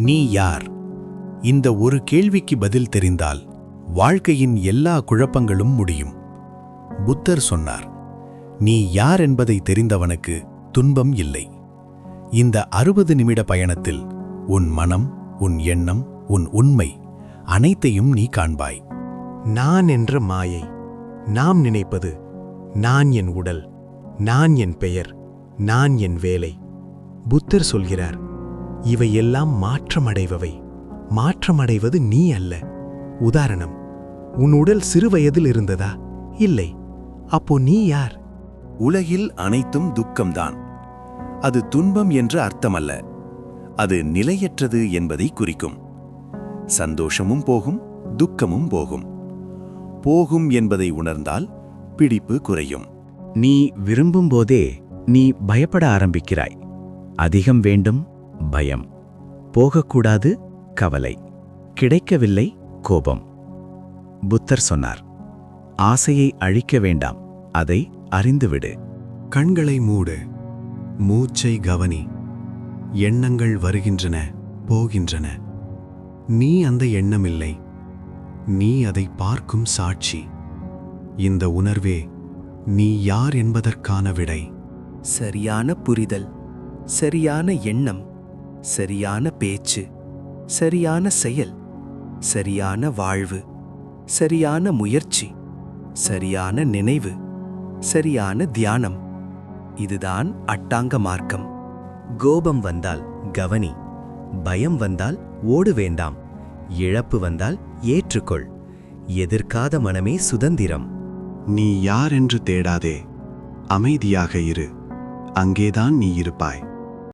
நீ யார்? இந்த ஒரு கேள்விக்கு பதில் தெரிந்தால் வாழ்க்கையின் எல்லா குழப்பங்களும் முடியும். புத்தர் சொன்னார், நீ யார் என்பதை தெரிந்தவனுக்கு துன்பம் இல்லை. இந்த 60 நிமிட பயணத்தில் உன் மனம், உன் எண்ணம், உன் உண்மை அனைத்தையும் நீ காண்பாய். நான் என்ற மாயை, நாம் நினைப்பது, நான் என் உடல், நான் என் பெயர், நான் என் வேலை. புத்தர் சொல்கிறார், இவையெல்லாம் மாற்றமடைபவை. மாற்றமடைவது நீ அல்ல. உதாரணம், உன் உடல் சிறுவயதில் இருந்ததா? இல்லை. அப்போ நீ யார்? உலகில் அனைத்தும் துக்கம்தான். அது துன்பம் என்று அர்த்தமல்ல. அது நிலையற்றது என்பதை குறிக்கும். சந்தோஷமும் போகும், துக்கமும் போகும். போகும் என்பதை உணர்ந்தால் பிடிப்பு குறையும். நீ விரும்பும்போதே நீ பயப்பட ஆரம்பிக்கிறாய். அதிகம் வேண்டும், பயம். போகக்கூடாது, கவலை. கிடைக்கவில்லை, கோபம். புத்தர் சொன்னார், ஆசையை அழிக்க வேண்டாம், அதை அறிந்துவிடு. கண்களை மூடு, மூச்சை கவனி. எண்ணங்கள் வருகின்றன, போகின்றன. நீ அந்த எண்ணமில்லை, நீ அதை பார்க்கும் சாட்சி. இந்த உணர்வே நீ யார் என்பதற்கான விடை. சரியான புரிதல், சரியான எண்ணம், சரியான பேச்சு, சரியான செயல், சரியான வாழ்வு, சரியான முயற்சி, சரியான நினைவு, சரியான தியானம். இதுதான் அட்டாங்க மார்க்கம். கோபம் வந்தால் கவனி, பயம் வந்தால் ஓடு வேண்டாம், இழப்பு வந்தால் ஏற்றுக்கொள். எதிர்க்காத மனமே சுதந்திரம். நீ யார் என்று தேடாதே, அமைதியாக இரு. அங்கேதான் நீ இருப்பாய்.